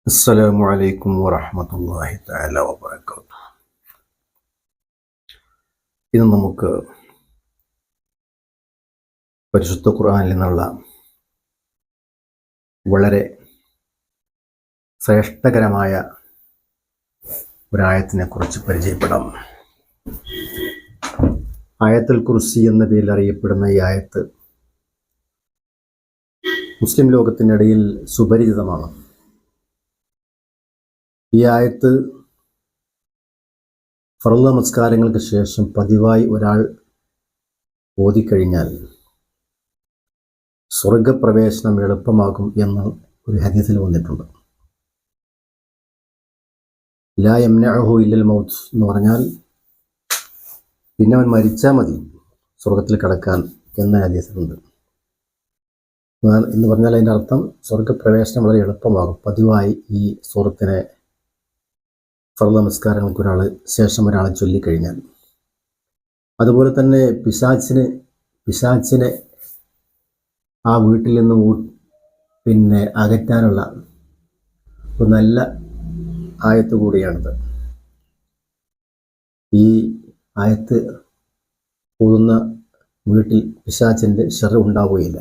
അസ്സലാമു അലൈക്കും വറഹ്മത്തുള്ളാഹി തആല വബറകാതുഹു. ഇന്ന് നമുക്ക് പരിശുദ്ധ ഖുർആനിൽ നിന്നുള്ള വളരെ ശ്രേഷ്ഠകരമായ ഒരായത്തിനെ കുറിച്ച് പരിചയപ്പെടാം. ആയത്തുൽ കുർസി എന്ന പേരിൽ അറിയപ്പെടുന്ന ഈ ആയത്ത് മുസ്ലിം ലോകത്തിനിടയിൽ സുപരിചിതമാണ്. ഈ ആയത്ത് ഫർള് നമസ്കാരങ്ങൾക്ക് ശേഷം പതിവായി ഒരാൾ ഓതിക്കഴിഞ്ഞാൽ സ്വർഗപ്രവേശനം എളുപ്പമാകും എന്ന് ഒരു ഹദീസിൽ വന്നിട്ടുണ്ട്. ലാ യംനഉഹു ഇല്ലൽ മൗത്ത് എന്ന് പറഞ്ഞാൽ പിന്നെ അവൻ മരിച്ചാൽ മതി സ്വർഗത്തിൽ കടക്കാൻ എന്ന ഹദീസിലുണ്ട്. എന്ന് പറഞ്ഞാൽ അതിൻ്റെ അർത്ഥം സ്വർഗപ്രവേശനം വളരെ എളുപ്പമാകും പതിവായി ഈ സൂറത്തിനെ ഫർള് നമസ്കാരങ്ങൾക്ക് ശേഷം ഒരാളെ ചൊല്ലിക്കഴിഞ്ഞാൽ. അതുപോലെ തന്നെ പിശാച്ചിനെ ആ വീട്ടിൽ നിന്ന് അകറ്റാനുള്ള ഒരു നല്ല ആയത്ത് കൂടിയാണിത്. ഈ ആയത്ത് ഓതുന്ന വീട്ടിൽ പിശാച്ചിൻ്റെ ശർ ഉണ്ടാവുകയില്ല.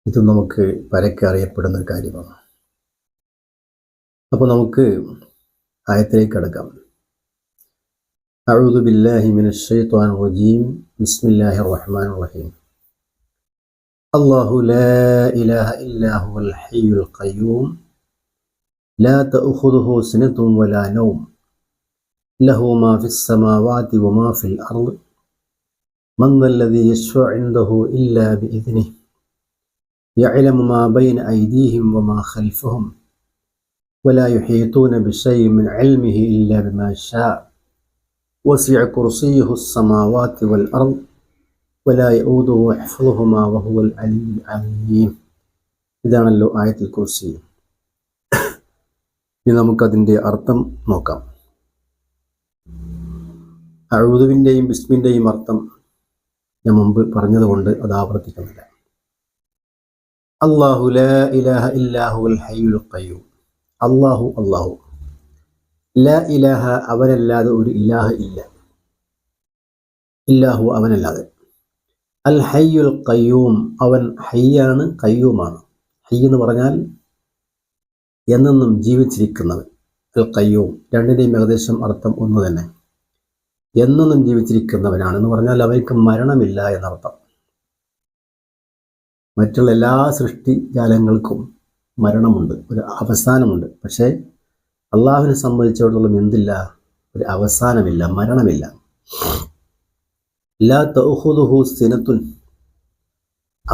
ഇത് നമുക്ക് പരക്കെ അറിയപ്പെടുന്ന ഒരു കാര്യമാണ്. അപ്പോൾ നമുക്ക് ആയത്തിലേക്ക് കടക്കാം. അഊദു ബില്ലാഹി മിനശ് ശൈത്വാനിർ റജീം. ബിസ്മില്ലാഹിർ റഹ്മാനിർ റഹീം. അല്ലാഹു ലാ ഇലാഹ ഇല്ലാ ഹുവൽ ഹയ്യുൽ ഖയ്യൂം ലാ തഅഖുദുഹു സിനത്തുൻ വലാ നൗം ലഹു മാ ഫിസ് സമാവാതി വമാ ഫിൽ അർള് മൻ ദല്ലദീ യശ്ഫഉ ഇൻദഹു ഇല്ലാ ബിഇദ്നിഹി യഅലമു മാ ബൈന അയ്ദീഹിം വമാ ഖൽഫഹും ولا يحيطون بشيء من علمه إلا بما شاء وسع كرسيه السماوات والأرض ولا يؤوده حفظهما وهو العلي العظيم. ഇതാണല്ലോ ആയത്തുൽ കുർസി. ഇനി നമുക്കതിൻ്റെ അർത്ഥം നോക്കാം. അഊദുവിൻ്റെയും ബിസ്മിൻ്റെയും അർത്ഥം ഞാൻ മുമ്പ് പറഞ്ഞതുകൊണ്ട് അത് ആവർത്തിക്കുന്നില്ല. അല്ലാഹു ലാ ഇലാഹ ഇല്ലാ ഹുവൽ ഹയ്യുൽ ഖയ്യൂം. അല്ലാഹു ലാ ഇലാഹ അവനല്ലാതെ ഒരു ഇലാഹ ഇല്ല. ഇല്ലാഹു അവനല്ലാതെ. അൽ ഹയ്യുൽ ഖയ്യൂം അവൻ ഹയ്യാണ് ഖയ്യൂമാണ്. ഹയ്യ് എന്ന് പറഞ്ഞാൽ എന്നെന്നും ജീവിച്ചിരിക്കുന്നവൻ. അൽ ഖയ്യൂം രണ്ടിൻ്റെയും ഏകദേശം അർത്ഥം ഒന്ന് തന്നെ. എന്നെന്നും ജീവിച്ചിരിക്കുന്നവനാണെന്ന് പറഞ്ഞാൽ അവയ്ക്ക് മരണമില്ല എന്നർത്ഥം. മറ്റുള്ള എല്ലാ സൃഷ്ടിജാലങ്ങൾക്കും മരണമുണ്ട്, ഒരു അവസാനമുണ്ട്. പക്ഷേ അള്ളാഹുവിനെ സംബന്ധിച്ചിടത്തോളം എന്തില്ല? ഒരു അവസാനമില്ല, മരണമില്ല. ലാ തഅഖുദുഹു സിനത്തുൻ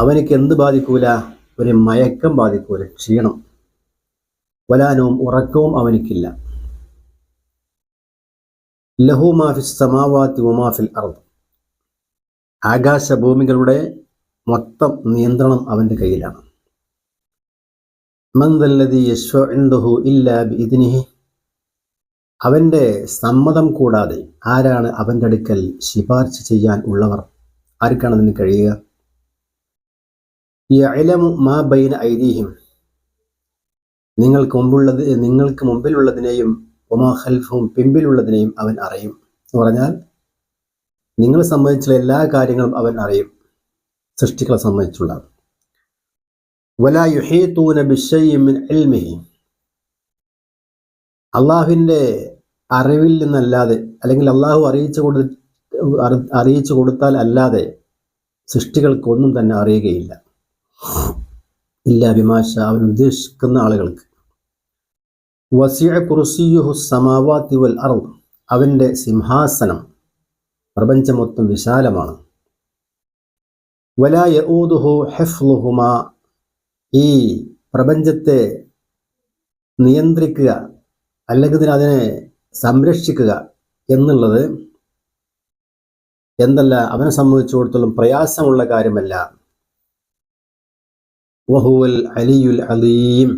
അവനിക്ക് എന്ത് ബാധിക്കൂല? ഒരു മയക്കം ബാധിക്കൂല, ക്ഷീണം. വലാ നൗം ഉറക്കവും അവനിക്കില്ല. ലഹു മാ ഫിസ് സമാവാതി വമാ ഫിൽ അർദ് ആകാശഭൂമികളുടെ മൊത്തം നിയന്ത്രണം അവൻ്റെ കയ്യിലാണ്. മൻ ദല്ലദീ യശ്ഫഉ ഇൻദഹു ഇല്ലാ ബിഇദ്നിഹി അവൻ്റെ സമ്മതം കൂടാതെ ആരാണ് അവൻ്റെ അടുക്കൽ ശുപാർശ ചെയ്യാൻ ഉള്ളവർ? ആർക്കാണ് അതിന് കഴിയുക? യഅലമു മാ ബൈന ഐദീഹിം നിങ്ങൾക്ക് മുമ്പിലുള്ളതിനെയും വമാ ഖൽഫഹും പിമ്പിലുള്ളതിനെയും അവൻ അറിയും. എന്ന് പറഞ്ഞാൽ നിങ്ങളെ സംബന്ധിച്ചുള്ള എല്ലാ കാര്യങ്ങളും അവൻ അറിയും, സൃഷ്ടികളെ സംബന്ധിച്ചുള്ള. വലാ യുഹീതൂന ബിശൈഇൻ മിൻ ഇൽമിഹി അള്ളാഹുവിൻ്റെ അറിവിൽ നിന്നല്ലാതെ, അല്ലെങ്കിൽ അള്ളാഹു അറിയിച്ചു കൊടുത്താൽ അല്ലാതെ സൃഷ്ടികൾക്കൊന്നും തന്നെ അറിയുകയില്ല. ഇല്ലാ ബിമാ ശാ അവൻ ഉദ്ദേശിക്കുന്ന ആളുകൾക്ക്. വസിഅ കുർസിയുഹു സമാവാതി വൽ അർദ് അവൻ്റെ സിംഹാസനം പ്രപഞ്ചം മൊത്തം വിശാലമാണ്. വലാ യഊദുഹു ഹിഫ്ളുഹുമാ ഈ പ്രപഞ്ചത്തെ നിയന്ത്രിക്കുക അല്ലെങ്കിൽ അതിനെ സംരക്ഷിക്കുക എന്നുള്ളത് എന്തല്ല, അവനെ സംബന്ധിച്ചിടത്തോളം പ്രയാസമുള്ള കാര്യമല്ല. വഹുവൽ അലിയുൽ അലീം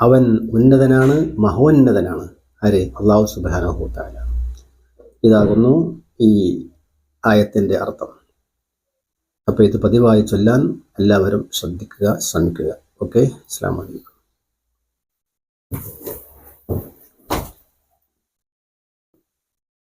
അവൻ ഉന്നതനാണ്, മഹോന്നതനാണ്. ആരെ? അല്ലാഹു സുബ്ഹാനഹു വ തആല. ഇതാകുന്നു ഈ ആയത്തിൻ്റെ അർത്ഥം. അപ്പോൾ ഇത് പതിവായി ചൊല്ലാൻ എല്ലാവരും ശ്രദ്ധിക്കുക, ശ്രമിക്കുക. ഓക്കെ, അസ്സലാമു അലൈക്കും.